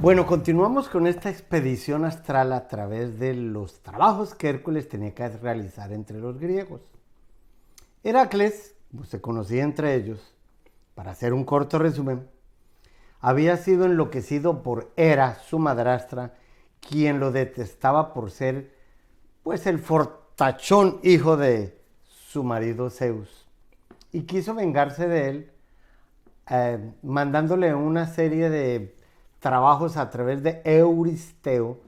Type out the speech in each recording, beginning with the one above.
Bueno, continuamos con esta expedición astral a través de los trabajos que Hércules tenía que realizar entre los griegos. Heracles, pues, se conocía entre ellos, para hacer un corto resumen, había sido enloquecido por Hera, su madrastra, quien lo detestaba por ser, pues, el fortachón hijo de su marido Zeus. Y quiso vengarse de él, mandándole una serie de trabajos a través de Euristeo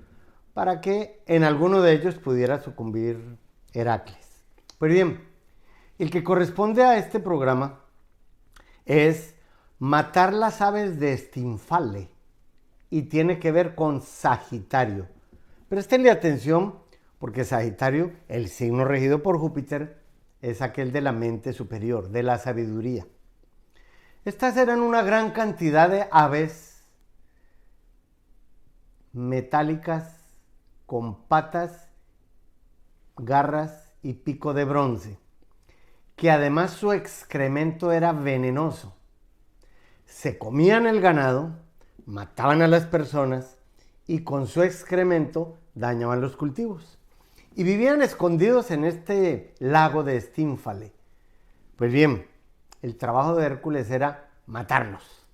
para que en alguno de ellos pudiera sucumbir Heracles. Pues bien, el que corresponde a este programa es matar las aves de Estinfale y tiene que ver con Sagitario. Prestenle atención porque Sagitario, el signo regido por Júpiter, es aquel de la mente superior, de la sabiduría. Estas eran una gran cantidad de aves metálicas con patas, garras y pico de bronce, que además su excremento era venenoso. Se comían el ganado, mataban a las personas y con su excremento dañaban los cultivos. Y vivían escondidos en este lago de Estínfale. Pues bien, el trabajo de Hércules era matarlos.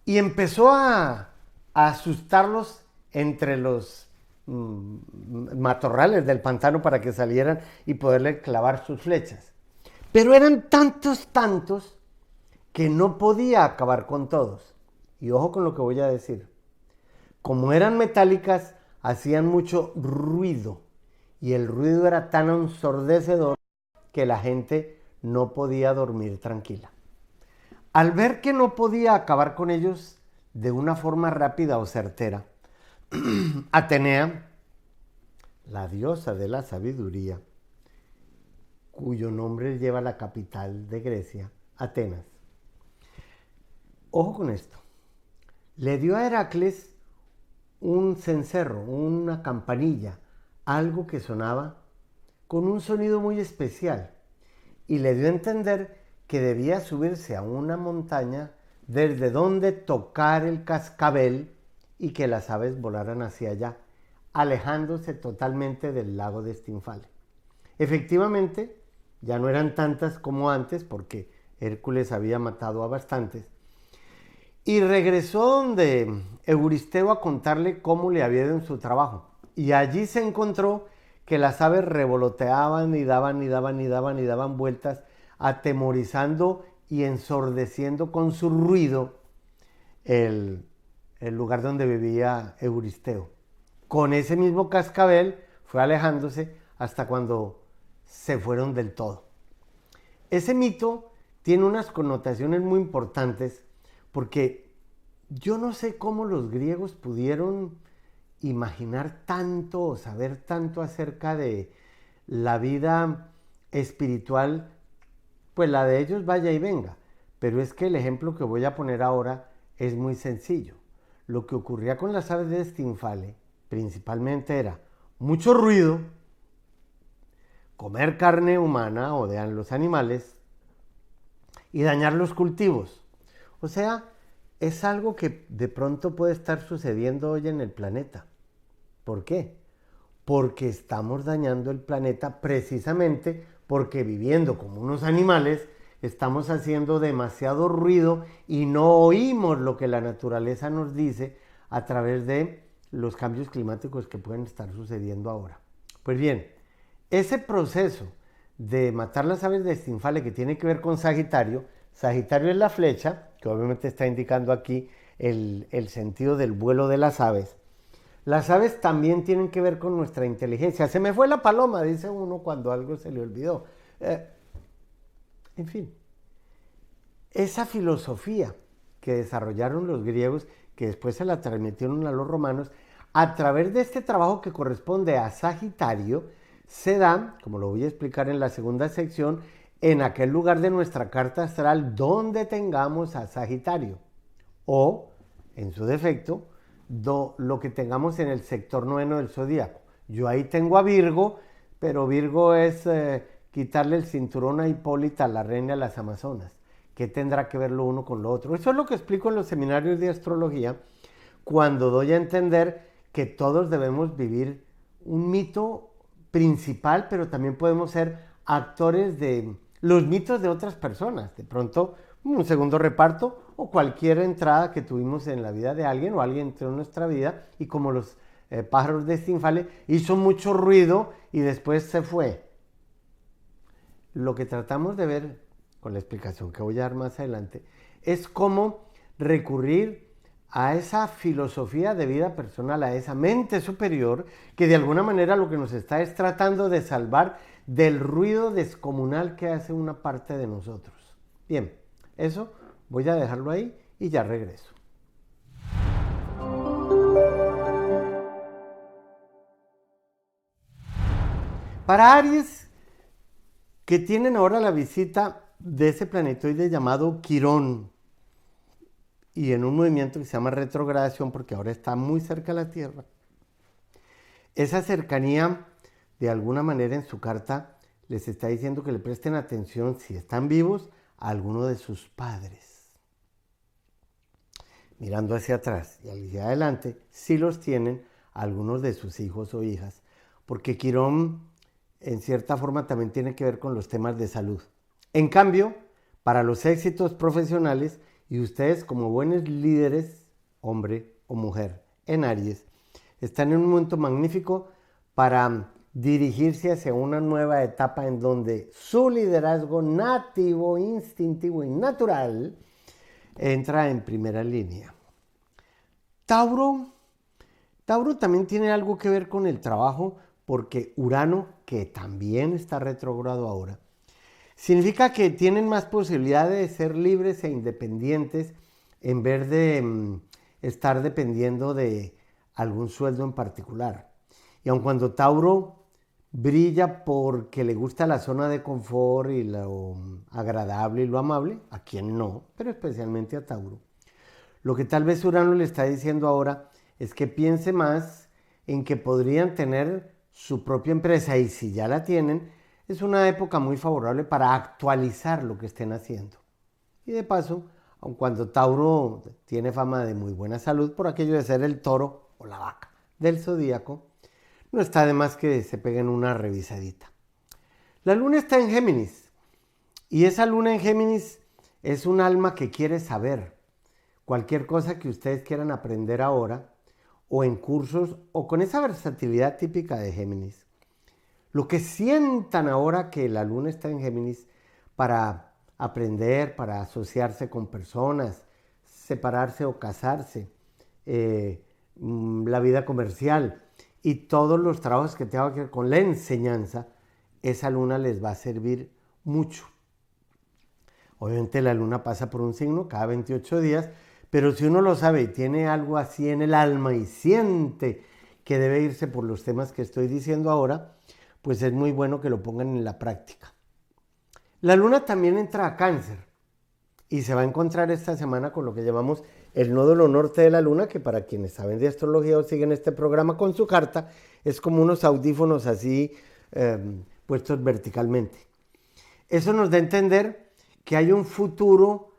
Y empezó a asustarlos entre los matorrales del pantano para que salieran y poderle clavar sus flechas. Pero eran tantos, que no podía acabar con todos. Y ojo con lo que voy a decir. Como eran metálicas, hacían mucho ruido. Y el ruido era tan ensordecedor que la gente no podía dormir tranquila. Al ver que no podía acabar con ellos de una forma rápida o certera, Atenea, la diosa de la sabiduría, cuyo nombre lleva la capital de Grecia, Atenas. Ojo con esto. Le dio a Heracles un cencerro, una campanilla, algo que sonaba con un sonido muy especial, y le dio a entender que debía subirse a una montaña desde donde tocar el cascabel y que las aves volaran hacia allá, alejándose totalmente del lago de Estinfale. Efectivamente, ya no eran tantas como antes, porque Hércules había matado a bastantes, y regresó donde Euristeo a contarle cómo le había ido en su trabajo. Y allí se encontró que las aves revoloteaban y daban vueltas, atemorizando y ensordeciendo con su ruido el lugar donde vivía Euristeo. Con ese mismo cascabel fue alejándose hasta cuando se fueron del todo. Ese mito tiene unas connotaciones muy importantes porque yo no sé cómo los griegos pudieron imaginar tanto o saber tanto acerca de la vida espiritual, pues la de ellos vaya y venga. Pero es que el ejemplo que voy a poner ahora es muy sencillo. Lo que ocurría con las aves de Estinfale principalmente era mucho ruido, comer carne humana o de los animales y dañar los cultivos. O sea, es algo que de pronto puede estar sucediendo hoy en el planeta. ¿Por qué? Porque estamos dañando el planeta precisamente porque viviendo como unos animales estamos haciendo demasiado ruido y no oímos lo que la naturaleza nos dice a través de los cambios climáticos que pueden estar sucediendo ahora. Pues bien, ese proceso de matar las aves de Estinfale que tiene que ver con Sagitario, Sagitario es la flecha, que obviamente está indicando aquí el sentido del vuelo de las aves. Las aves también tienen que ver con nuestra inteligencia. Se me fue la paloma, dice uno cuando algo se le olvidó. En fin, esa filosofía que desarrollaron los griegos, que después se la transmitieron a los romanos, a través de este trabajo que corresponde a Sagitario, se da, como lo voy a explicar en la segunda sección, en aquel lugar de nuestra carta astral donde tengamos a Sagitario, o, en su defecto, lo que tengamos en el sector noveno del zodíaco. Yo ahí tengo a Virgo, pero Virgo es quitarle el cinturón a Hipólita, la reina de las Amazonas. ¿Qué tendrá que ver lo uno con lo otro? Eso es lo que explico en los seminarios de astrología cuando doy a entender que todos debemos vivir un mito principal, pero también podemos ser actores de los mitos de otras personas. De pronto, un segundo reparto o cualquier entrada que tuvimos en la vida de alguien o alguien entró en nuestra vida y como los pájaros de Stínfale hizo mucho ruido y después se fue. Lo que tratamos de ver con la explicación que voy a dar más adelante es cómo recurrir a esa filosofía de vida personal, a esa mente superior que de alguna manera lo que nos está es tratando de salvar del ruido descomunal que hace una parte de nosotros. Bien, eso voy a dejarlo ahí y ya regreso. Para Aries, que tienen ahora la visita de ese planetoide llamado Quirón, y en un movimiento que se llama retrogradación, porque ahora está muy cerca de la Tierra, esa cercanía, de alguna manera en su carta, les está diciendo que le presten atención, si están vivos, a alguno de sus padres. Mirando hacia atrás y hacia adelante, si los tienen, algunos de sus hijos o hijas, porque Quirón, en cierta forma, también tiene que ver con los temas de salud. En cambio, para los éxitos profesionales, y ustedes como buenos líderes, hombre o mujer, en Aries, están en un momento magnífico para dirigirse hacia una nueva etapa en donde su liderazgo nativo, instintivo y natural entra en primera línea. Tauro también tiene algo que ver con el trabajo, porque Urano, que también está retrógrado ahora, significa que tienen más posibilidad de ser libres e independientes en vez de estar dependiendo de algún sueldo en particular. Y aun cuando Tauro brilla porque le gusta la zona de confort y lo agradable y lo amable, a quien no, pero especialmente a Tauro, lo que tal vez Urano le está diciendo ahora es que piense más en que podrían tener su propia empresa, y si ya la tienen, es una época muy favorable para actualizar lo que estén haciendo. Y de paso, aun cuando Tauro tiene fama de muy buena salud por aquello de ser el toro o la vaca del zodíaco, no está de más que se peguen una revisadita. La luna está en Géminis, y esa luna en Géminis es un alma que quiere saber. Cualquier cosa que ustedes quieran aprender ahora, o en cursos, o con esa versatilidad típica de Géminis. Lo que sientan ahora que la luna está en Géminis para aprender, para asociarse con personas, separarse o casarse, la vida comercial y todos los trabajos que tengan que ver con la enseñanza, esa luna les va a servir mucho. Obviamente la luna pasa por un signo cada 28 días, pero si uno lo sabe y tiene algo así en el alma y siente que debe irse por los temas que estoy diciendo ahora, pues es muy bueno que lo pongan en la práctica. La luna también entra a Cáncer y se va a encontrar esta semana con lo que llamamos el nódulo norte de la luna, que para quienes saben de astrología o siguen este programa con su carta, es como unos audífonos así puestos verticalmente. Eso nos da a entender que hay un futuro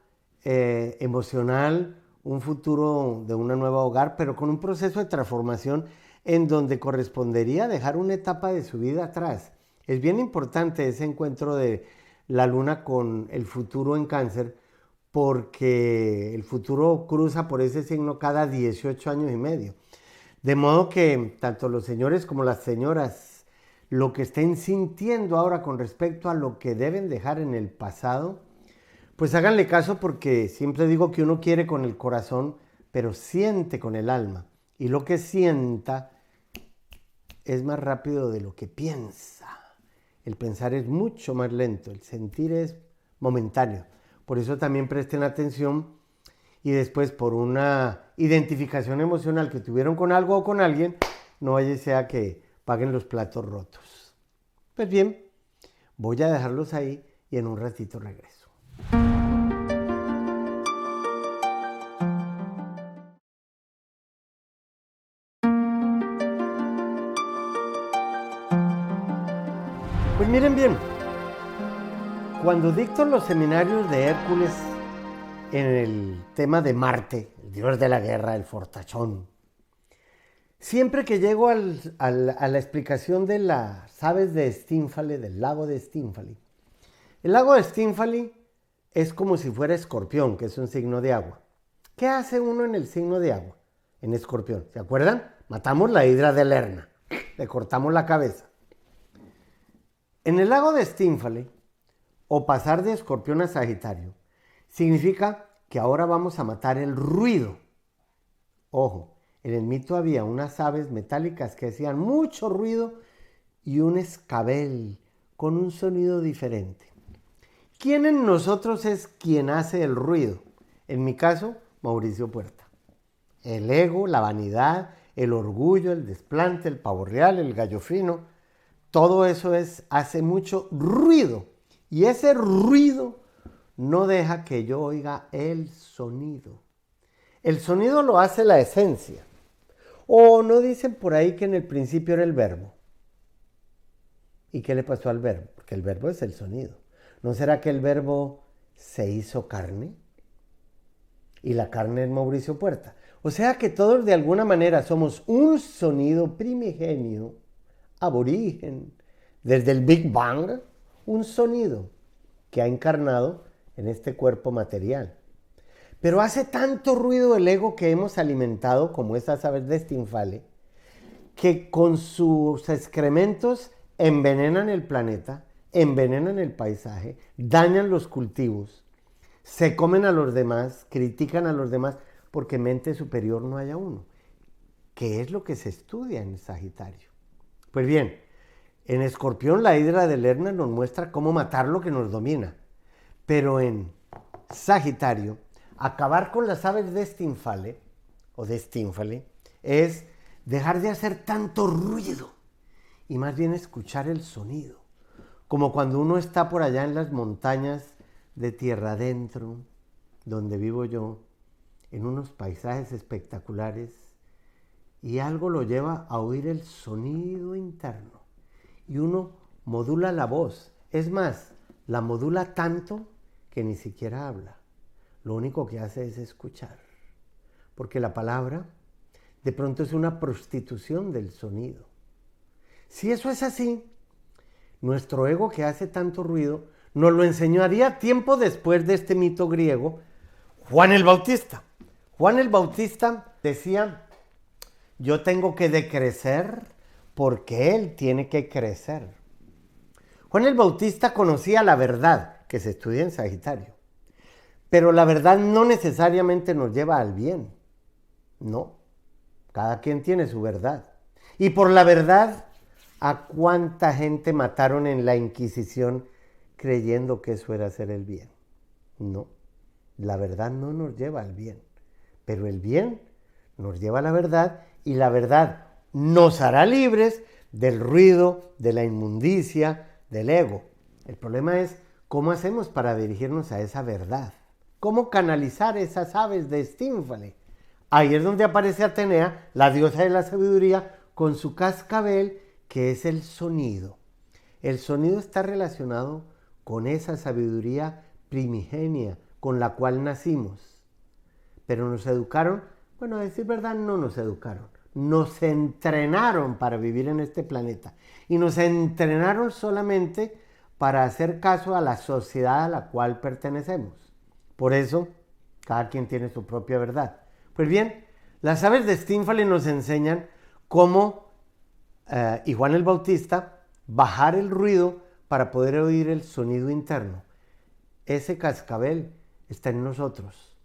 emocional, un futuro de una nueva hogar, pero con un proceso de transformación en donde correspondería dejar una etapa de su vida atrás. Es bien importante ese encuentro de la luna con el futuro en Cáncer, porque el futuro cruza por ese signo cada 18 años y medio. De modo que tanto los señores como las señoras, lo que estén sintiendo ahora con respecto a lo que deben dejar en el pasado, pues háganle caso, porque siempre digo que uno quiere con el corazón, pero siente con el alma. Y lo que sienta es más rápido de lo que piensa. El pensar es mucho más lento, el sentir es momentáneo. Por eso también presten atención y después, por una identificación emocional que tuvieron con algo o con alguien, no vaya y sea que paguen los platos rotos. Pues bien, voy a dejarlos ahí y en un ratito regreso. Pues miren bien, cuando dicto los seminarios de Hércules en el tema de Marte, el dios de la guerra, el fortachón. Siempre que llego a la explicación de las aves de Stymphale, del lago de Stymphale, el lago de Stymphale es como si fuera escorpión, que es un signo de agua. ¿Qué hace uno en el signo de agua? En escorpión, ¿se acuerdan? Matamos la hidra de Lerna, le cortamos la cabeza. En el lago de Stymphale, o pasar de escorpión a Sagitario, significa que ahora vamos a matar el ruido. Ojo, en el mito había unas aves metálicas que hacían mucho ruido y un escabel con un sonido diferente. ¿Quién en nosotros es quien hace el ruido? En mi caso, Mauricio Puerta. El ego, la vanidad, el orgullo, el desplante, el pavo real, el gallo fino, todo eso hace mucho ruido. Y ese ruido no deja que yo oiga el sonido. El sonido lo hace la esencia. O no dicen por ahí que en el principio era el verbo. ¿Y qué le pasó al verbo? Porque el verbo es el sonido. ¿No será que el verbo se hizo carne? Y la carne es Mauricio Puerta. O sea que todos de alguna manera somos un sonido primigenio, aborigen, desde el Big Bang, un sonido que ha encarnado en este cuerpo material. Pero hace tanto ruido el ego que hemos alimentado, como esas aves de Stymphale, que con sus excrementos envenenan el planeta, envenenan el paisaje, dañan los cultivos, se comen a los demás, critican a los demás, porque mente superior no haya uno. ¿Qué es lo que se estudia en Sagitario? Pues bien, en Escorpión la hidra de Lerna nos muestra cómo matar lo que nos domina, pero en Sagitario, acabar con las aves de Stymphale, o de Stymphale, es dejar de hacer tanto ruido y más bien escuchar el sonido. Como cuando uno está por allá en las montañas de tierra adentro, donde vivo yo, en unos paisajes espectaculares, y algo lo lleva a oír el sonido interno. Y uno modula la voz. Es más, la modula tanto que ni siquiera habla. Lo único que hace es escuchar. Porque la palabra de pronto es una prostitución del sonido. Si eso es así, nuestro ego que hace tanto ruido nos lo enseñaría tiempo después de este mito griego Juan el Bautista. Juan el Bautista decía: yo tengo que decrecer porque él tiene que crecer. Juan el Bautista conocía la verdad, que se estudia en Sagitario. Pero la verdad no necesariamente nos lleva al bien. No. Cada quien tiene su verdad. Y por la verdad, ¿a cuánta gente mataron en la Inquisición creyendo que eso era hacer el bien? No. La verdad no nos lleva al bien. Pero el bien nos lleva a la verdad y la verdad nos hará libres del ruido, de la inmundicia, del ego. El problema es cómo hacemos para dirigirnos a esa verdad. ¿Cómo canalizar esas aves de Stymphale? Ahí es donde aparece Atenea, la diosa de la sabiduría, con su cascabel, que es el sonido. El sonido está relacionado con esa sabiduría primigenia con la cual nacimos. Pero nos educaron, bueno, a decir verdad, no nos educaron. Nos entrenaron para vivir en este planeta. Y nos entrenaron solamente para hacer caso a la sociedad a la cual pertenecemos. Por eso, cada quien tiene su propia verdad. Pues bien, las aves de Stymphale nos enseñan cómo, y Juan el Bautista, bajar el ruido para poder oír el sonido interno. Ese cascabel está en nosotros.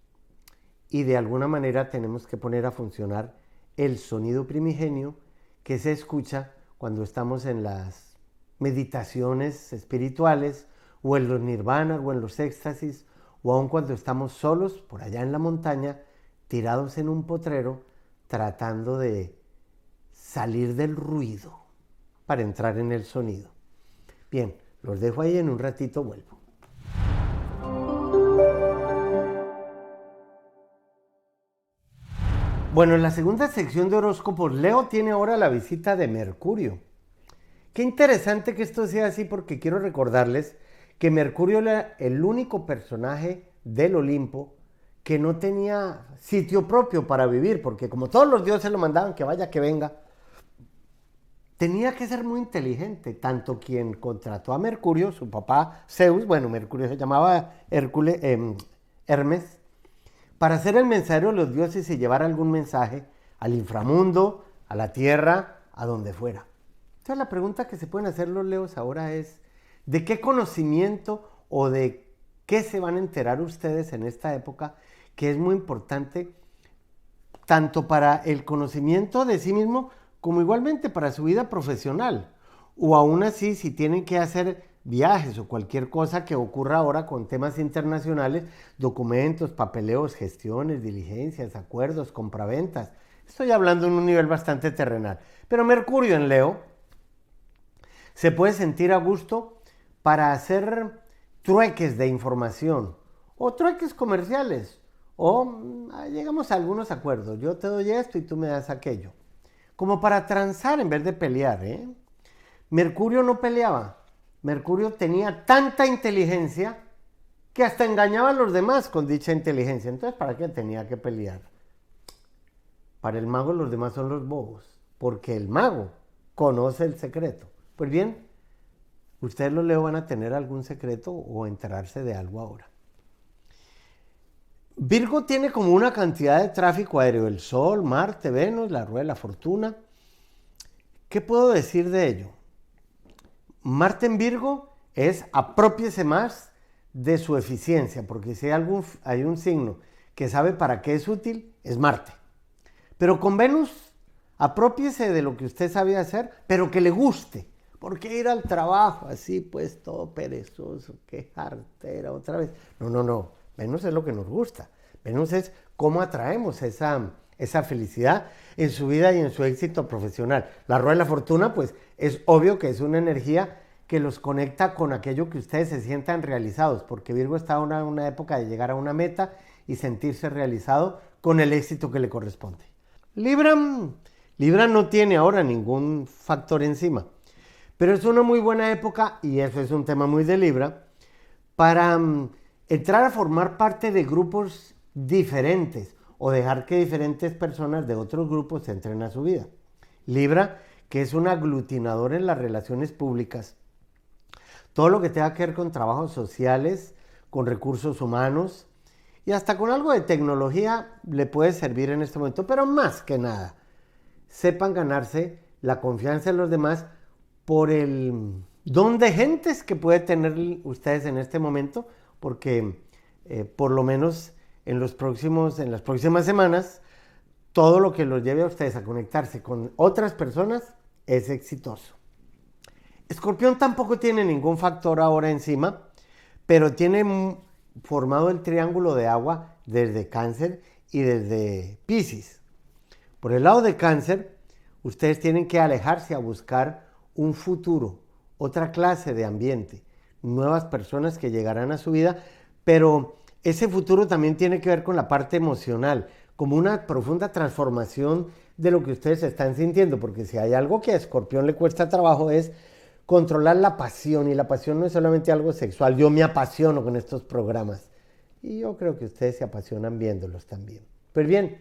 Y de alguna manera tenemos que poner a funcionar el sonido primigenio que se escucha cuando estamos en las meditaciones espirituales o en los nirvanas o en los éxtasis o aun cuando estamos solos por allá en la montaña, tirados en un potrero, tratando de salir del ruido para entrar en el sonido. Bien, los dejo ahí, en un ratito vuelvo. Bueno, en la segunda sección de horóscopos, Leo tiene ahora la visita de Mercurio. Qué interesante que esto sea así, porque quiero recordarles que Mercurio era el único personaje del Olimpo que no tenía sitio propio para vivir, porque como todos los dioses lo mandaban, que vaya, que venga, tenía que ser muy inteligente, tanto quien contrató a Mercurio, su papá Zeus, bueno, Mercurio se llamaba Hermes, para ser el mensajero de los dioses y llevar algún mensaje al inframundo, a la tierra, a donde fuera. Entonces la pregunta que se pueden hacer los leos ahora es, ¿de qué conocimiento o de qué se van a enterar ustedes en esta época que es muy importante tanto para el conocimiento de sí mismo como igualmente para su vida profesional? O aún así, si tienen que hacer viajes o cualquier cosa que ocurra ahora con temas internacionales, documentos, papeleos, gestiones, diligencias, acuerdos, compraventas. Estoy hablando en un nivel bastante terrenal. Pero Mercurio en Leo se puede sentir a gusto para hacer trueques de información o trueques comerciales o llegamos a algunos acuerdos. Yo te doy esto y tú me das aquello. Como para transar en vez de pelear, ¿eh? Mercurio no peleaba. Mercurio tenía tanta inteligencia que hasta engañaba a los demás con dicha inteligencia. Entonces, ¿para qué tenía que pelear? Para el mago los demás son los bobos, porque el mago conoce el secreto. Pues bien, ustedes los Leo van a tener algún secreto o enterarse de algo ahora. Virgo tiene como una cantidad de tráfico aéreo, el Sol, Marte, Venus, la rueda de la fortuna. ¿Qué puedo decir de ello? Marte en Virgo es aprópiese más de su eficiencia, porque si hay un signo que sabe para qué es útil, es Marte. Pero con Venus, aprópiese de lo que usted sabe hacer, pero que le guste. ¿Por qué ir al trabajo así, pues, todo perezoso? ¡Qué jartera otra vez! No. Venus es lo que nos gusta. Venus es cómo atraemos esa felicidad en su vida y en su éxito profesional. La rueda de la fortuna, pues, es obvio que es una energía que los conecta con aquello que ustedes se sientan realizados, porque Virgo está en una época de llegar a una meta y sentirse realizado con el éxito que le corresponde. Libra no tiene ahora ningún factor encima, pero es una muy buena época, y eso es un tema muy de Libra, para entrar a formar parte de grupos diferentes o dejar que diferentes personas de otros grupos entren a su vida. Libra, que es un aglutinador en las relaciones públicas, todo lo que tenga que ver con trabajos sociales, con recursos humanos y hasta con algo de tecnología le puede servir en este momento, pero más que nada, sepan ganarse la confianza de los demás por el don de gentes que puede tener ustedes en este momento, porque por lo menos en las próximas semanas, todo lo que los lleve a ustedes a conectarse con otras personas es exitoso. Escorpión tampoco tiene ningún factor ahora encima, pero tiene formado el triángulo de agua desde Cáncer y desde Piscis. Por el lado de Cáncer, ustedes tienen que alejarse a buscar un futuro, otra clase de ambiente, nuevas personas que llegarán a su vida, pero ese futuro también tiene que ver con la parte emocional, como una profunda transformación de lo que ustedes están sintiendo, porque si hay algo que a Escorpión le cuesta trabajo es controlar la pasión, y la pasión no es solamente algo sexual. Yo me apasiono con estos programas y yo creo que ustedes se apasionan viéndolos también. Pues bien,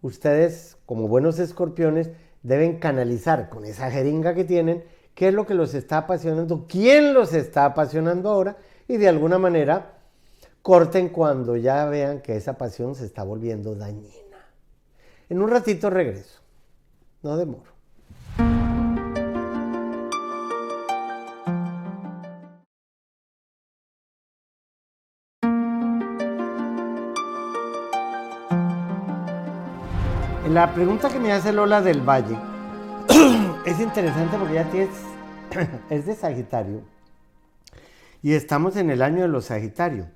ustedes como buenos escorpiones deben canalizar con esa jeringa que tienen qué es lo que los está apasionando, quién los está apasionando ahora, y de alguna manera corten cuando ya vean que esa pasión se está volviendo dañina. En un ratito regreso, no demoro. La pregunta que me hace Lola del Valle es interesante porque ya es de Sagitario y estamos en el año de los Sagitario,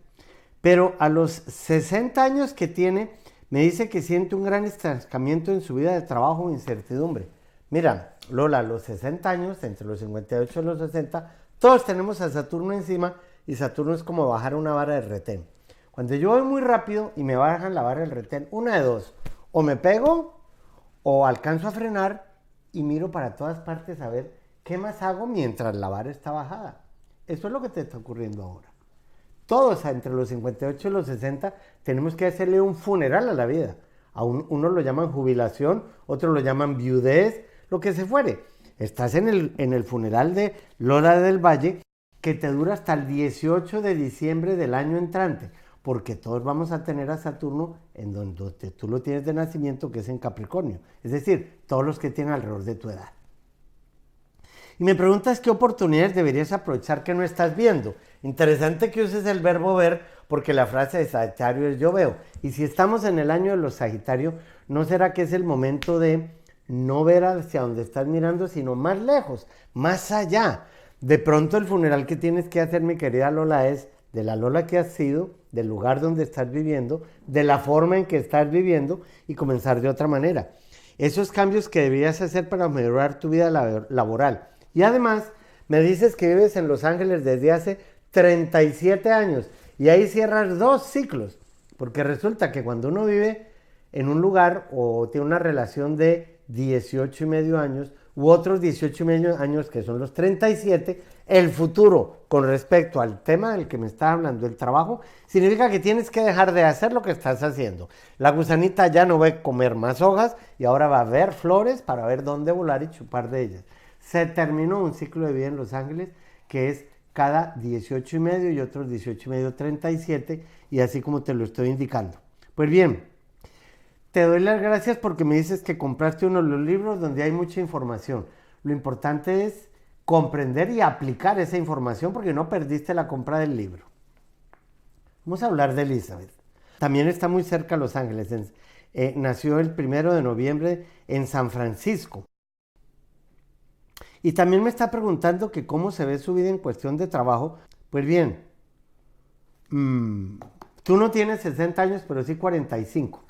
pero a los 60 años que tiene me dice que siente un gran estancamiento en su vida de trabajo o incertidumbre. Mira, Lola, a los 60 años, entre los 58 y los 60, todos tenemos a Saturno encima, y Saturno es como bajar una vara de retén. Cuando yo voy muy rápido y me bajan la vara del retén, una de dos: o me pego o alcanzo a frenar y miro para todas partes a ver qué más hago mientras la vara está bajada. Eso es lo que te está ocurriendo ahora. todos entre los 58 y los 60 tenemos que hacerle un funeral a la vida. Unos lo llaman jubilación, otros lo llaman viudez, lo que se fuere. Estás en el funeral de Lola del Valle, que te dura hasta el 18 de diciembre del año entrante, porque todos vamos a tener a Saturno en donde tú lo tienes de nacimiento, que es en Capricornio, es decir, todos los que tienen alrededor de tu edad. Y me preguntas qué oportunidades deberías aprovechar que no estás viendo. Interesante que uses el verbo ver, porque la frase de Sagitario es yo veo. Y si estamos en el año de los Sagitarios, ¿no será que es el momento de no ver hacia donde estás mirando, sino más lejos, más allá? De pronto el funeral que tienes que hacer, mi querida Lola, es de la Lola que has sido, del lugar donde estás viviendo, de la forma en que estás viviendo y comenzar de otra manera. Esos cambios que deberías hacer para mejorar tu vida laboral. Y además, me dices que vives en Los Ángeles desde hace 37 años y ahí cierras 2 ciclos, porque resulta que cuando uno vive en un lugar o tiene una relación de 18 y medio años u otros 18 y medio años que son los 37, el futuro con respecto al tema del que me está hablando, el trabajo, significa que tienes que dejar de hacer lo que estás haciendo. La gusanita ya no va a comer más hojas y ahora va a ver flores para ver dónde volar y chupar de ellas. Se terminó un ciclo de vida en Los Ángeles que es cada 18 y medio y otros 18 y medio 37 y así como te lo estoy indicando. Pues bien, te doy las gracias porque me dices que compraste uno de los libros donde hay mucha información. Lo importante es comprender y aplicar esa información porque no perdiste la compra del libro. Vamos a hablar de Elizabeth. También está muy cerca de Los Ángeles. Nació el 1 de noviembre en San Francisco. Y también me está preguntando que cómo se ve su vida en cuestión de trabajo. Pues bien, tú no tienes 60 años, pero sí 45.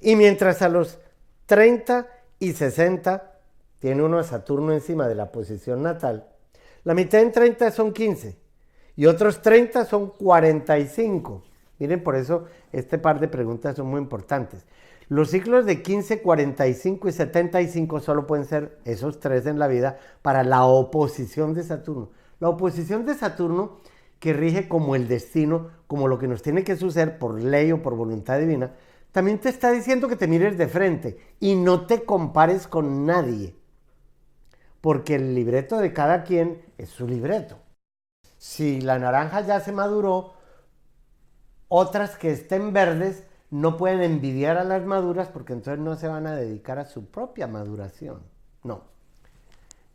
Y mientras a los 30 y 60 tiene uno a Saturno encima de la posición natal, la mitad en 30 son 15 y otros 30 son 45. Miren, por eso este par de preguntas son muy importantes. Los ciclos de 15, 45 y 75 solo pueden ser esos 3 en la vida para la oposición de Saturno. La oposición de Saturno, que rige como el destino, como lo que nos tiene que suceder por ley o por voluntad divina, también te está diciendo que te mires de frente y no te compares con nadie. Porque el libreto de cada quien es su libreto. Si la naranja ya se maduró, otras que estén verdes no pueden envidiar a las maduras porque entonces no se van a dedicar a su propia maduración. No.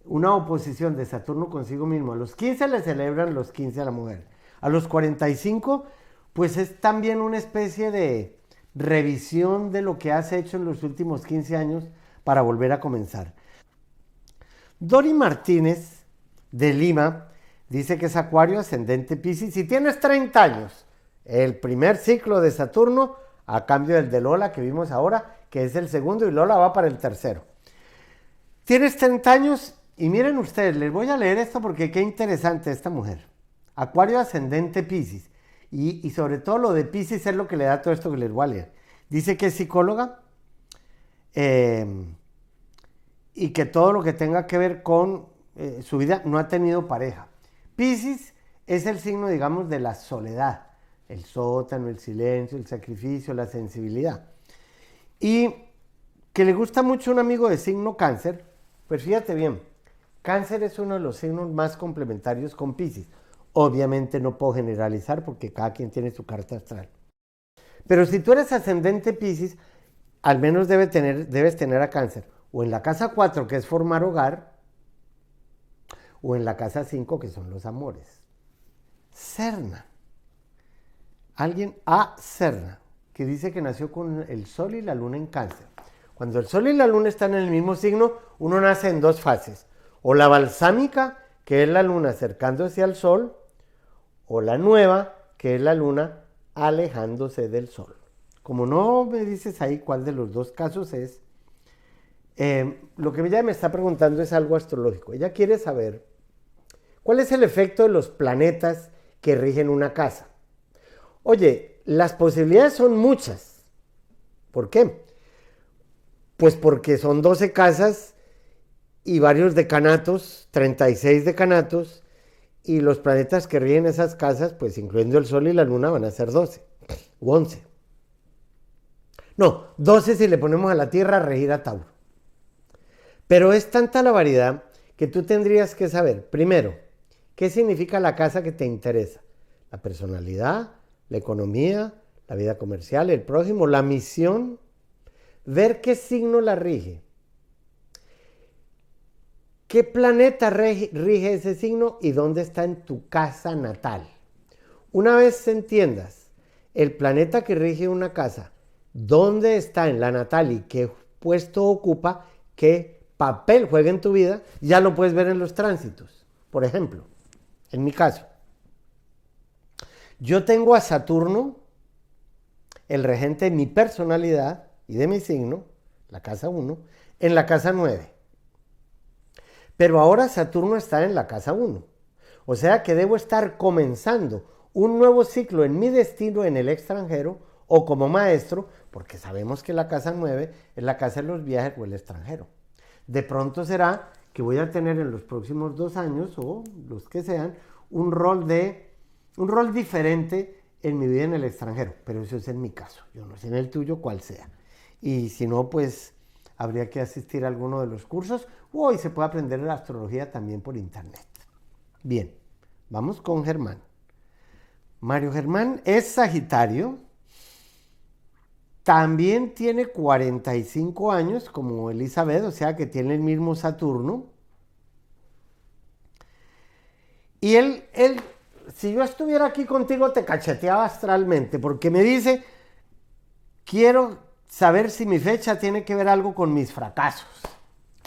Una oposición de Saturno consigo mismo. A los 15 le celebran los 15 a la mujer. A los 45, pues es también una especie de revisión de lo que has hecho en los últimos 15 años para volver a comenzar. Dori Martínez, de Lima, dice que es Acuario, ascendente Piscis. Si tienes 30 años, el primer ciclo de Saturno, a cambio del de Lola que vimos ahora, que es el segundo, y Lola va para el tercero. Tienes 30 años y miren ustedes, les voy a leer esto porque qué interesante esta mujer. Acuario, ascendente Piscis. Y sobre todo lo de Piscis es lo que le da todo esto que les voy a leer. Dice que es psicóloga y que todo lo que tenga que ver con su vida no ha tenido pareja. Piscis es el signo, digamos, de la soledad. El sótano, el silencio, el sacrificio, la sensibilidad. Y que le gusta mucho un amigo de signo Cáncer, pues fíjate bien, Cáncer es uno de los signos más complementarios con Piscis. Obviamente no puedo generalizar porque cada quien tiene su carta astral. Pero si tú eres ascendente Piscis, al menos debes tener a Cáncer o en la casa 4, que es formar hogar, o en la casa 5, que son los amores. Serna. Alguien a Serna, que dice que nació con el Sol y la Luna en Cáncer. Cuando el Sol y la Luna están en el mismo signo, uno nace en 2 fases. O la balsámica, que es la Luna acercándose al Sol, o la nueva, que es la Luna alejándose del Sol. Como no me dices ahí cuál de los 2 casos es, lo que ella me está preguntando es algo astrológico. Ella quiere saber cuál es el efecto de los planetas que rigen una casa. Oye, las posibilidades son muchas. ¿Por qué? Pues porque son 12 casas y varios decanatos, 36 decanatos, y los planetas que rigen esas casas, pues incluyendo el Sol y la Luna, van a ser 12 o 11. No, 12 si le ponemos a la Tierra a regir a Tauro. Pero es tanta la variedad que tú tendrías que saber, primero, qué significa la casa que te interesa. La personalidad, la economía, la vida comercial, el prójimo, la misión. Ver qué signo la rige. ¿Qué planeta rige ese signo y dónde está en tu casa natal? Una vez entiendas el planeta que rige una casa, dónde está en la natal y qué puesto ocupa, qué papel juega en tu vida, ya lo puedes ver en los tránsitos. Por ejemplo, en mi caso, yo tengo a Saturno, el regente de mi personalidad y de mi signo, la casa 1, en la casa 9. Pero ahora Saturno está en la casa 1. O sea que debo estar comenzando un nuevo ciclo en mi destino en el extranjero o como maestro, porque sabemos que la casa 9 es la casa de los viajes o el extranjero. De pronto será que voy a tener en los próximos 2 años o los que sean un rol diferente en mi vida en el extranjero, pero eso es en mi caso. Yo no sé en el tuyo cuál sea. Y si no, pues habría que asistir a alguno de los cursos o hoy se puede aprender la astrología también por internet. Bien, vamos con Germán. Mario Germán es Sagitario, también tiene 45 años como Elizabeth, o sea que tiene el mismo Saturno. Y él, si yo estuviera aquí contigo, te cacheteaba astralmente, porque me dice, quiero saber si mi fecha tiene que ver algo con mis fracasos.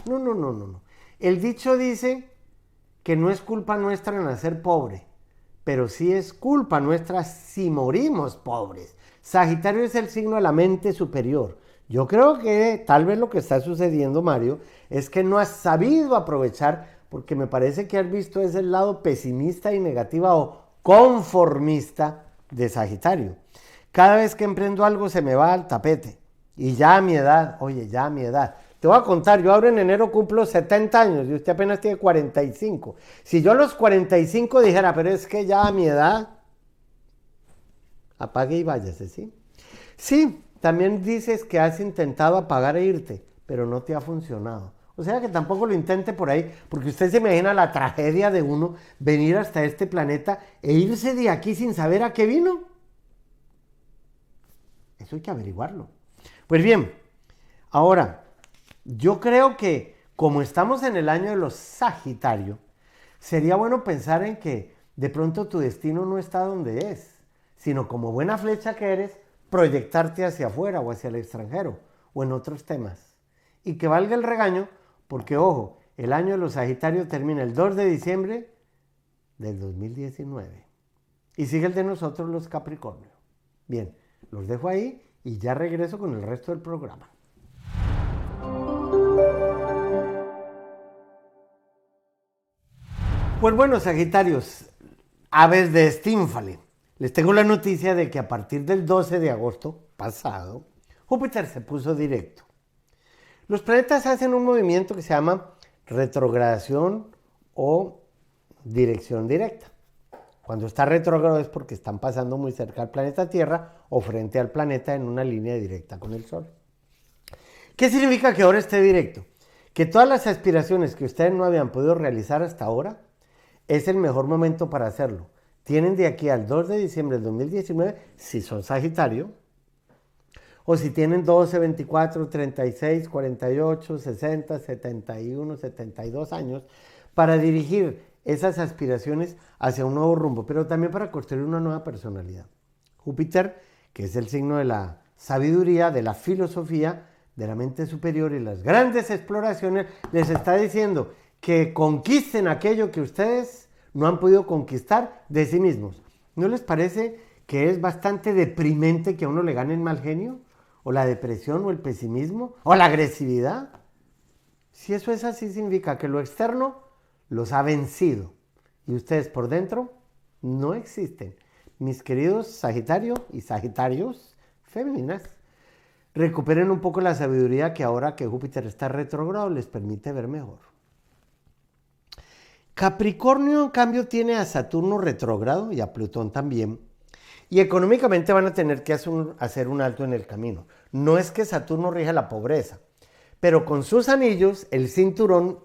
No. El dicho dice que no es culpa nuestra nacer pobre, pero sí es culpa nuestra si morimos pobres. Sagitario es el signo de la mente superior. Yo creo que tal vez lo que está sucediendo, Mario, es que no has sabido aprovechar, porque me parece que has visto ese lado pesimista y negativa o conformista de Sagitario. Cada vez que emprendo algo se me va al tapete. Y ya a mi edad, ya a mi edad. Te voy a contar, yo ahora en enero cumplo 70 años y usted apenas tiene 45. Si yo a los 45 dijera, pero es que ya a mi edad, apague y váyase, ¿sí? Sí, también dices que has intentado apagar e irte, pero no te ha funcionado. O sea que tampoco lo intente por ahí, porque usted se imagina la tragedia de uno venir hasta este planeta e irse de aquí sin saber a qué vino. Eso hay que averiguarlo. Pues bien, ahora, yo creo que como estamos en el año de los Sagitario, sería bueno pensar en que de pronto tu destino no está donde es, sino como buena flecha que eres, proyectarte hacia afuera o hacia el extranjero o en otros temas. Y que valga el regaño, porque ojo, el año de los Sagitarios termina el 2 de diciembre del 2019 y sigue el de nosotros los Capricornio. Bien, los dejo ahí y ya regreso con el resto del programa. Pues bueno, Sagitarios, aves de Estínfale, les tengo la noticia de que a partir del 12 de agosto pasado, Júpiter se puso directo. Los planetas hacen un movimiento que se llama retrogradación o dirección directa. Cuando está retrógrado es porque están pasando muy cerca al planeta Tierra o frente al planeta en una línea directa con el Sol. ¿Qué significa que ahora esté directo? Que todas las aspiraciones que ustedes no habían podido realizar hasta ahora, es el mejor momento para hacerlo. Tienen de aquí al 2 de diciembre del 2019, si son Sagitario, o si tienen 12, 24, 36, 48, 60, 71, 72 años, para dirigir esas aspiraciones hacia un nuevo rumbo, pero también para construir una nueva personalidad. Júpiter, que es el signo de la sabiduría, de la filosofía, de la mente superior y las grandes exploraciones, les está diciendo que conquisten aquello que ustedes no han podido conquistar de sí mismos. ¿No les parece que es bastante deprimente que a uno le gane el mal genio? ¿O la depresión o el pesimismo? ¿O la agresividad? Si eso es así, significa que lo externo los ha vencido y ustedes por dentro no existen. Mis queridos Sagitario y Sagitarios femeninas, recuperen un poco la sabiduría que ahora que Júpiter está retrógrado les permite ver mejor. Capricornio, en cambio, tiene a Saturno retrógrado y a Plutón también. Y económicamente van a tener que hacer un alto en el camino. No es que Saturno rija la pobreza, pero con sus anillos, el cinturón,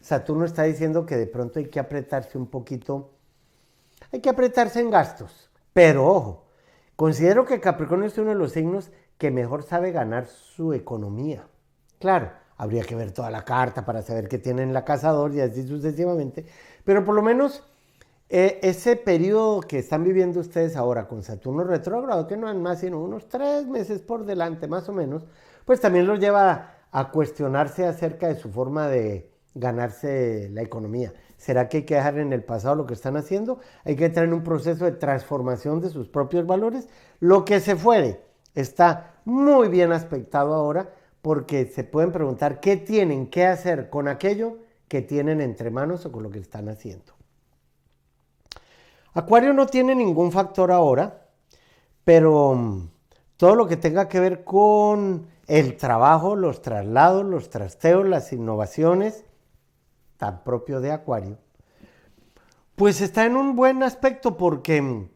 Saturno está diciendo que de pronto hay que apretarse un poquito, hay que apretarse en gastos. Pero ojo, considero que Capricornio es uno de los signos que mejor sabe ganar su economía. Claro, habría que ver toda la carta para saber qué tiene en la casa 2 y así sucesivamente, pero por lo menos ese periodo que están viviendo ustedes ahora con Saturno retrógrado, que no es más sino unos 3 meses por delante más o menos, pues también los lleva a cuestionarse acerca de su forma de ganarse la economía. ¿Será que hay que dejar en el pasado lo que están haciendo? ¿Hay que entrar en un proceso de transformación de sus propios valores? Lo que se fuere está muy bien aspectado ahora, porque se pueden preguntar qué tienen que hacer con aquello que tienen entre manos o con lo que están haciendo. Acuario no tiene ningún factor ahora, pero todo lo que tenga que ver con el trabajo, los traslados, los trasteos, las innovaciones, tan propio de Acuario, pues está en un buen aspecto porque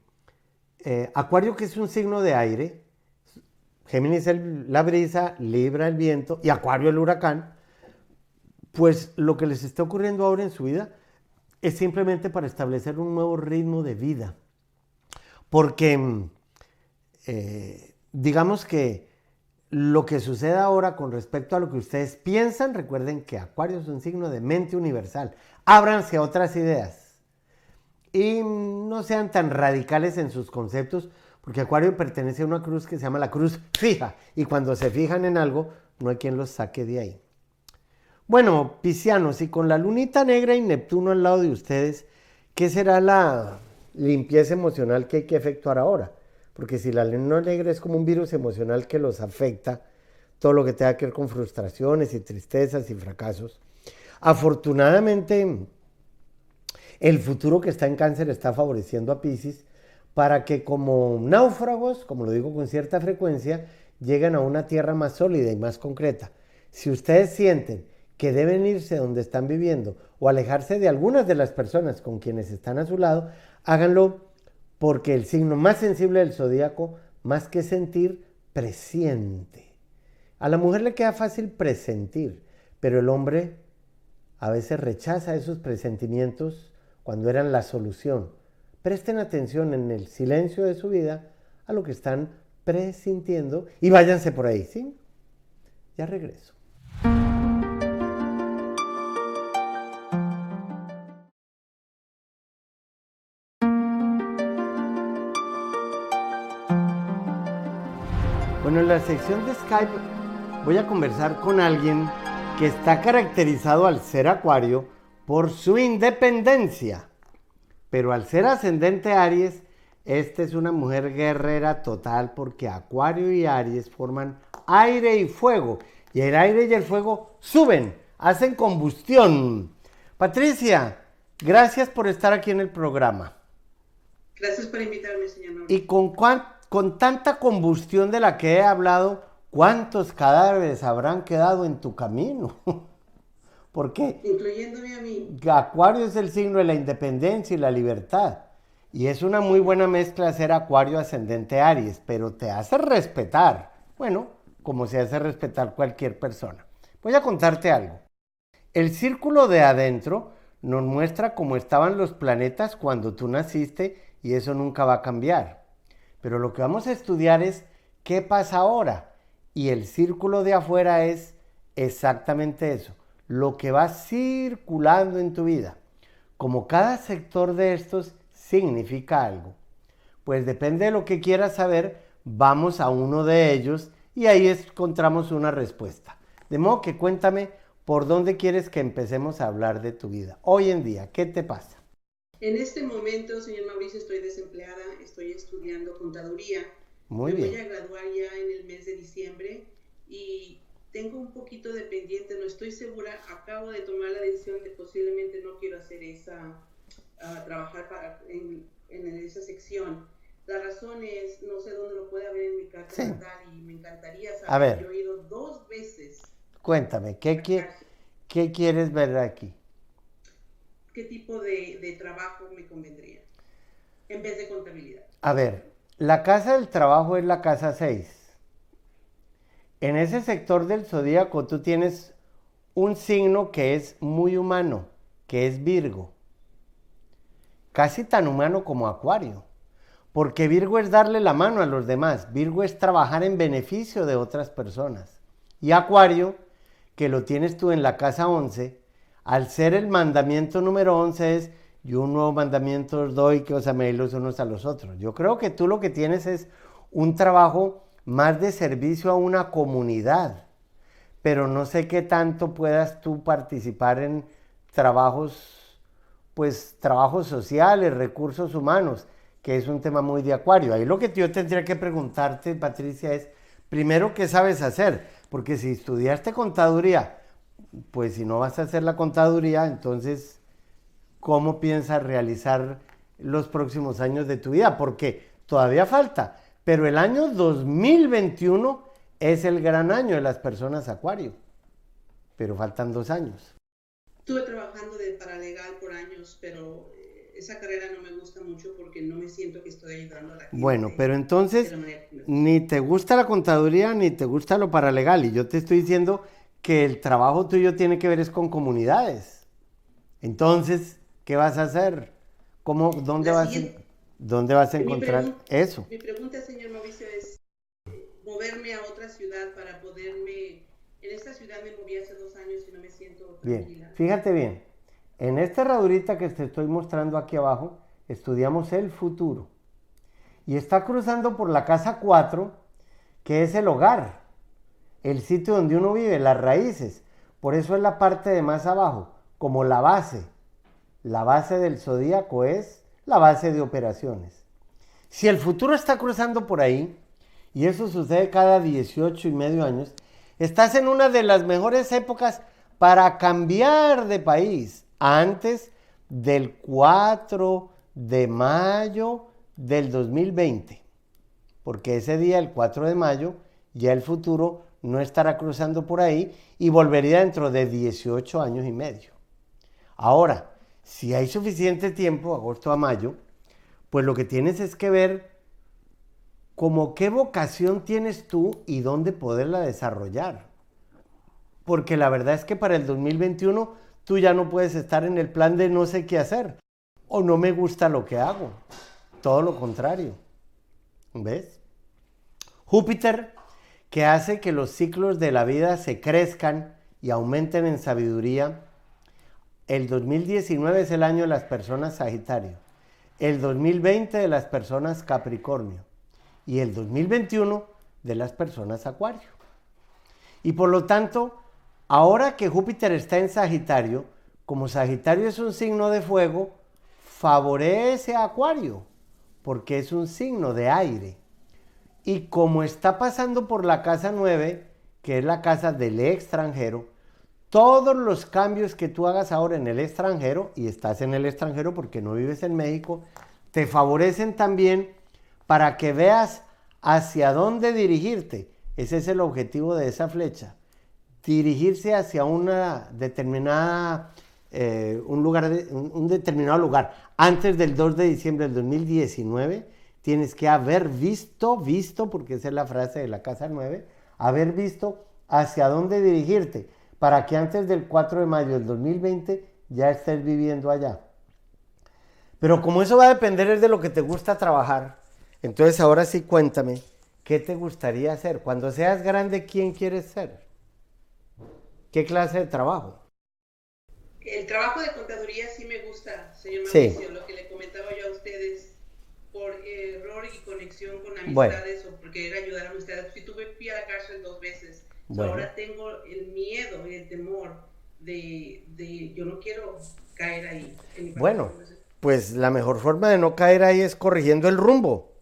Acuario, que es un signo de aire, Géminis la brisa, Libra el viento y Acuario el huracán, pues lo que les está ocurriendo ahora en su vida es simplemente para establecer un nuevo ritmo de vida. Porque digamos que lo que sucede ahora con respecto a lo que ustedes piensan, recuerden que Acuario es un signo de mente universal. Ábranse a otras ideas y no sean tan radicales en sus conceptos, porque Acuario pertenece a una cruz que se llama la cruz fija, y cuando se fijan en algo, no hay quien los saque de ahí. Bueno, piscianos, y con la lunita negra y Neptuno al lado de ustedes, ¿qué será la limpieza emocional que hay que efectuar ahora? Porque si la luna negra es como un virus emocional que los afecta, todo lo que tenga que ver con frustraciones y tristezas y fracasos. Afortunadamente, el futuro que está en Cáncer está favoreciendo a Piscis para que como náufragos, como lo digo con cierta frecuencia, lleguen a una tierra más sólida y más concreta. Si ustedes sienten que deben irse donde están viviendo o alejarse de algunas de las personas con quienes están a su lado, háganlo, porque el signo más sensible del zodíaco, más que sentir, presiente. A la mujer le queda fácil presentir, pero el hombre a veces rechaza esos presentimientos cuando eran la solución. Presten atención en el silencio de su vida a lo que están presintiendo y váyanse por ahí, ¿sí? Ya regreso. Bueno, en la sección de Skype voy a conversar con alguien que está caracterizado al ser Acuario por su independencia, pero al ser ascendente Aries, esta es una mujer guerrera total, porque Acuario y Aries forman aire y fuego, y el aire y el fuego suben, hacen combustión. Patricia, gracias por estar aquí en el programa. Gracias por invitarme, señor Mauricio. Y con tanta combustión de la que he hablado, ¿cuántos cadáveres habrán quedado en tu camino? Porque Incluyéndome a mí. Acuario es el signo de la independencia y la libertad. Y es una muy buena mezcla ser Acuario ascendente Aries, pero te hace respetar. Bueno, como se hace respetar cualquier persona. Voy a contarte algo. El círculo de adentro nos muestra cómo estaban los planetas cuando tú naciste, y eso nunca va a cambiar. Pero lo que vamos a estudiar es qué pasa ahora. Y el círculo de afuera es exactamente eso, lo que va circulando en tu vida. Como cada sector de estos significa algo, pues depende de lo que quieras saber, vamos a uno de ellos y ahí encontramos una respuesta. De modo que cuéntame por dónde quieres que empecemos a hablar de tu vida. Hoy en día, ¿qué te pasa? En este momento, señor Mauricio, estoy desempleada, estoy estudiando contaduría. Muy Me voy bien. a graduar ya en el mes de diciembre y tengo un poquito de pendiente, no estoy segura, acabo de tomar la decisión de posiblemente no quiero hacer trabajar en esa sección. La razón es, no sé dónde lo puede ver en mi carta Sí. natal y me encantaría A saber, yo ver, he ido 2 veces cuéntame, a cárcel. ¿qué quieres ver aquí? qué tipo de trabajo me convendría en vez de contabilidad. A ver, la casa del trabajo es la casa 6. En ese sector del zodíaco tú tienes un signo que es muy humano, que es Virgo. Casi tan humano como Acuario. Porque Virgo es darle la mano a los demás. Virgo es trabajar en beneficio de otras personas. Y Acuario, que lo tienes tú en la casa 11, al ser el mandamiento número 11 es, yo un nuevo mandamiento os doy, que os améis los unos a los otros. Yo creo que tú lo que tienes es un trabajo más de servicio a una comunidad, pero no sé qué tanto puedas tú participar en trabajos, pues trabajos sociales, recursos humanos, que es un tema muy de Acuario. Ahí lo que yo tendría que preguntarte, Patricia, es primero qué sabes hacer, porque si estudiaste contaduría, pues si no vas a hacer la contaduría, entonces ¿cómo piensas realizar los próximos años de tu vida? Porque todavía falta, pero el año 2021 es el gran año de las personas Acuario, pero faltan 2 años. Estuve trabajando de paralegal por años, pero esa carrera no me gusta mucho porque no me siento que estoy ayudando a la gente. Bueno, pero entonces ni te gusta la contaduría ni te gusta lo paralegal. Y yo te estoy diciendo que el trabajo tuyo tiene que ver es con comunidades. Entonces, ¿qué vas a hacer? ¿Dónde vas a encontrar eso? Mi pregunta, señor Mauricio, es moverme a otra ciudad para poderme... En esta ciudad me moví hace 2 años y no me siento tranquila. Bien, fíjate bien. En esta herradurita que te estoy mostrando aquí abajo, estudiamos el futuro. Y está cruzando por la casa 4, que es el hogar, el sitio donde uno vive, las raíces. Por eso es la parte de más abajo, como la base. La base del zodíaco es la base de operaciones. Si el futuro está cruzando por ahí, y eso sucede cada 18 y medio años, estás en una de las mejores épocas para cambiar de país antes del 4 de mayo del 2020. Porque ese día, el 4 de mayo, ya el futuro no estará cruzando por ahí y volvería dentro de 18 años y medio. Ahora, si hay suficiente tiempo, agosto a mayo, pues lo que tienes es que ver como qué vocación tienes tú y dónde poderla desarrollar. Porque la verdad es que para el 2021 tú ya no puedes estar en el plan de no sé qué hacer o no me gusta lo que hago. Todo lo contrario. ¿Ves? Júpiter, que hace que los ciclos de la vida se crezcan y aumenten en sabiduría. El 2019 es el año de las personas Sagitario, el 2020 de las personas Capricornio y el 2021 de las personas Acuario. Y por lo tanto, ahora que Júpiter está en Sagitario, como Sagitario es un signo de fuego, favorece a Acuario, porque es un signo de aire. Y como está pasando por la casa 9, que es la casa del extranjero, todos los cambios que tú hagas ahora en el extranjero, y estás en el extranjero porque no vives en México, te favorecen también para que veas hacia dónde dirigirte. Ese es el objetivo de esa flecha. Dirigirse hacia una determinada, un determinado lugar. Antes del 2 de diciembre del 2019, tienes que haber visto, porque esa es la frase de la casa 9, haber visto hacia dónde dirigirte, para que antes del 4 de mayo del 2020 ya estés viviendo allá. Pero como eso va a depender de lo que te gusta trabajar, entonces ahora sí cuéntame, ¿qué te gustaría hacer? Cuando seas grande, ¿quién quieres ser? ¿Qué clase de trabajo? El trabajo de contaduría sí me gusta, señor Mauricio, sí. Lo que le comentaba yo a ustedes, por error y conexión con amistades, o porque era ayudar a amistades. Si fui a la cárcel 2 veces, bueno. Ahora tengo el miedo y el temor de yo no quiero caer ahí. Bueno, pues la mejor forma de no caer ahí es corrigiendo el rumbo.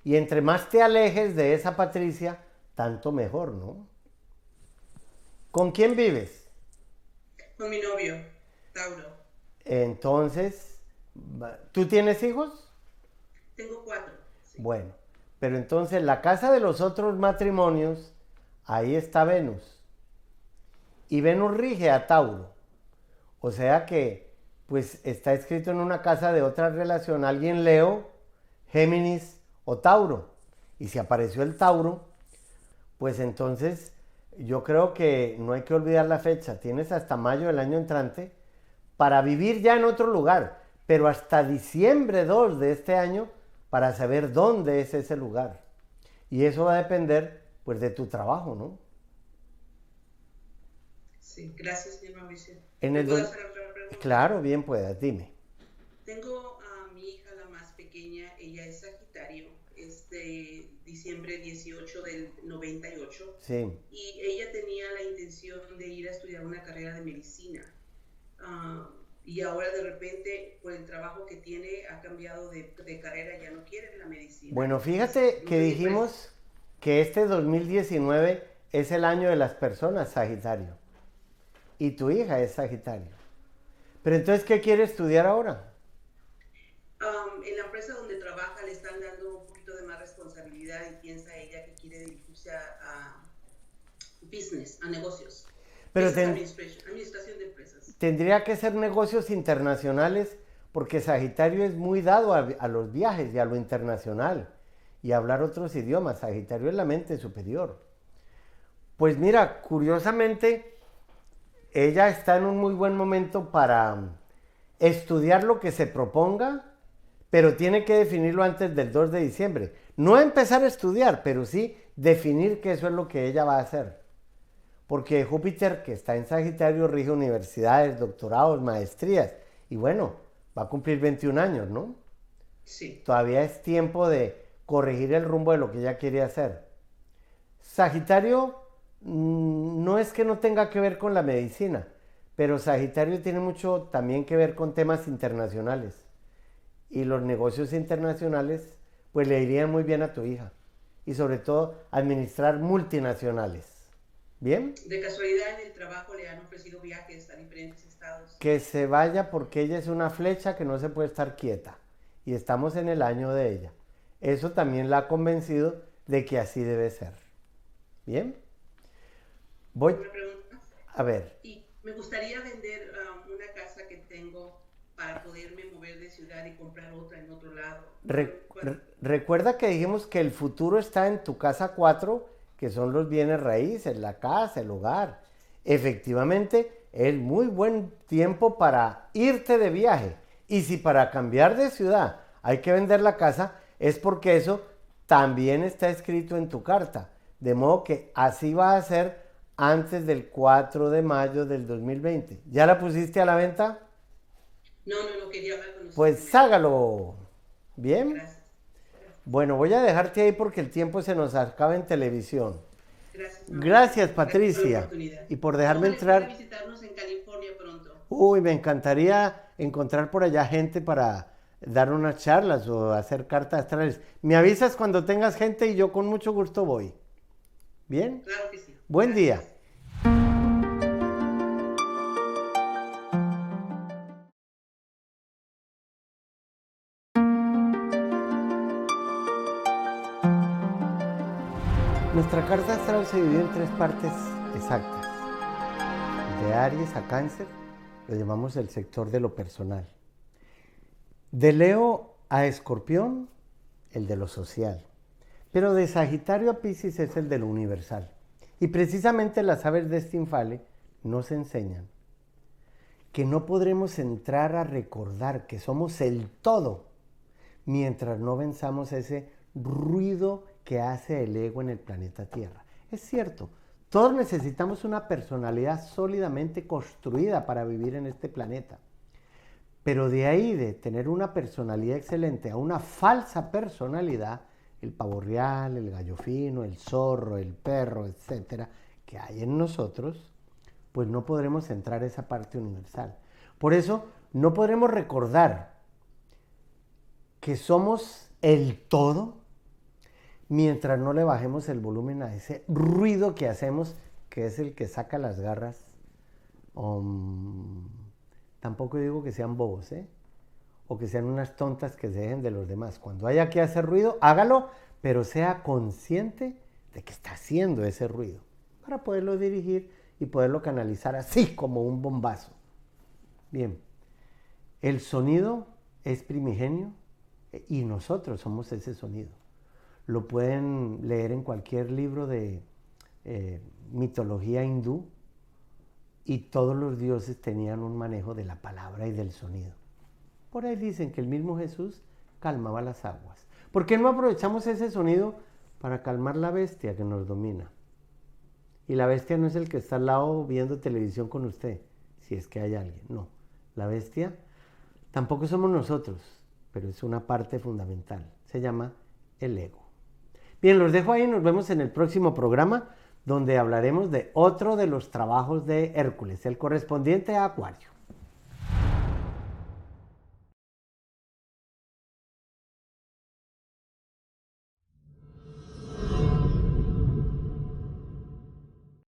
Y entre más te alejes de esa Patricia, tanto mejor, ¿no? ¿Con quién vives? Con mi novio, Tauro. Entonces, ¿tú tienes hijos? Tengo 4. Sí. Bueno, pero entonces la casa de los otros matrimonios, ahí está Venus. Y Venus rige a Tauro. O sea que pues está escrito en una casa de otra relación, alguien Leo, Géminis o Tauro. Y si apareció el Tauro, pues entonces yo creo que no hay que olvidar la fecha. Tienes hasta mayo del año entrante para vivir ya en otro lugar, pero hasta diciembre 2 de este año para saber dónde es ese lugar. Y eso va a depender pues de tu trabajo, ¿no? Sí, gracias, señor Mauricio. ¿Puedo hacer otra pregunta? Claro, bien puedas, dime. Tengo a mi hija, la más pequeña, ella es Sagitario, es de diciembre 18 del 98. Sí. Y ella tenía la intención de ir a estudiar una carrera de medicina. Y ahora de repente, por el trabajo que tiene, ha cambiado de carrera, ya no quiere la medicina. Bueno, fíjate que dijimos que este 2019 es el año de las personas, Sagitario. Y tu hija es Sagitario. Pero entonces, ¿qué quiere estudiar ahora? En la empresa donde trabaja le están dando un poquito de más responsabilidad y piensa ella que quiere dirigirse a business, a negocios. Pero administración de empresas. Tendría que ser negocios internacionales porque Sagitario es muy dado a los viajes y a lo internacional y a hablar otros idiomas. Sagitario es la mente superior. Pues mira, curiosamente, ella está en un muy buen momento para estudiar lo que se proponga, pero tiene que definirlo antes del 2 de diciembre. No empezar a estudiar, pero sí definir que eso es lo que ella va a hacer. Porque Júpiter, que está en Sagitario, rige universidades, doctorados, maestrías. Y bueno, va a cumplir 21 años, ¿no? Sí. Todavía es tiempo de corregir el rumbo de lo que ella quiere hacer. Sagitario no es que no tenga que ver con la medicina, pero Sagitario tiene mucho también que ver con temas internacionales. Y los negocios internacionales, pues le irían muy bien a tu hija. Y sobre todo, administrar multinacionales. ¿Bien? De casualidad en el trabajo le han ofrecido viajes a diferentes estados. Que se vaya porque ella es una flecha que no se puede estar quieta. Y estamos en el año de ella. Eso también la ha convencido de que así debe ser. ¿Bien? Voy. Una pregunta. A ver. Y me gustaría vender una casa que tengo para poderme mover de ciudad y comprar otra en otro lado. Recuerda que dijimos que el futuro está en tu casa 4, que son los bienes raíces, la casa, el hogar. Efectivamente, es muy buen tiempo para irte de viaje. Y si para cambiar de ciudad hay que vender la casa, es porque eso también está escrito en tu carta. De modo que así va a ser antes del 4 de mayo del 2020. ¿Ya la pusiste a la venta? No, quería hablar con usted. Pues hágalo. ¿Bien? Gracias. Bueno, voy a dejarte ahí porque el tiempo se nos acaba en televisión. Gracias, Patricia. Y por dejarme entrar. Visitarnos en California pronto. Uy, me encantaría encontrar por allá gente para dar unas charlas o hacer cartas astrales. Me avisas cuando tengas gente y yo con mucho gusto voy. ¿Bien? Claro que sí. Buen día. Nuestra carta astral se divide en 3 partes exactas. De Aries a Cáncer, lo llamamos el sector de lo personal. De Leo a Escorpión, el de lo social. Pero de Sagitario a Piscis es el de lo universal. Y precisamente las aves de Stinfale nos enseñan que no podremos entrar a recordar que somos el todo mientras no venzamos ese ruido que hace el ego en el planeta Tierra. Es cierto, todos necesitamos una personalidad sólidamente construida para vivir en este planeta. Pero de ahí de tener una personalidad excelente a una falsa personalidad, el pavo real, el gallo fino, el zorro, el perro, etcétera, que hay en nosotros, pues no podremos entrar a esa parte universal. Por eso no podremos recordar que somos el todo mientras no le bajemos el volumen a ese ruido que hacemos, que es el que saca las garras. Tampoco digo que sean bobos, o que sean unas tontas que se dejen de los demás. Cuando haya que hacer ruido, hágalo, pero sea consciente de que está haciendo ese ruido, para poderlo dirigir y poderlo canalizar así como un bombazo. Bien, El sonido es primigenio y nosotros somos ese sonido. Lo pueden leer en cualquier libro de mitología hindú y todos los dioses tenían un manejo de la palabra y del sonido. Por ahí dicen que el mismo Jesús calmaba las aguas. ¿Por qué no aprovechamos ese sonido para calmar la bestia que nos domina? Y la bestia no es el que está al lado viendo televisión con usted, si es que hay alguien, no. La bestia tampoco somos nosotros, pero es una parte fundamental. Se llama el ego. Bien, los dejo ahí, nos vemos en el próximo programa, donde hablaremos de otro de los trabajos de Hércules, el correspondiente a Acuario.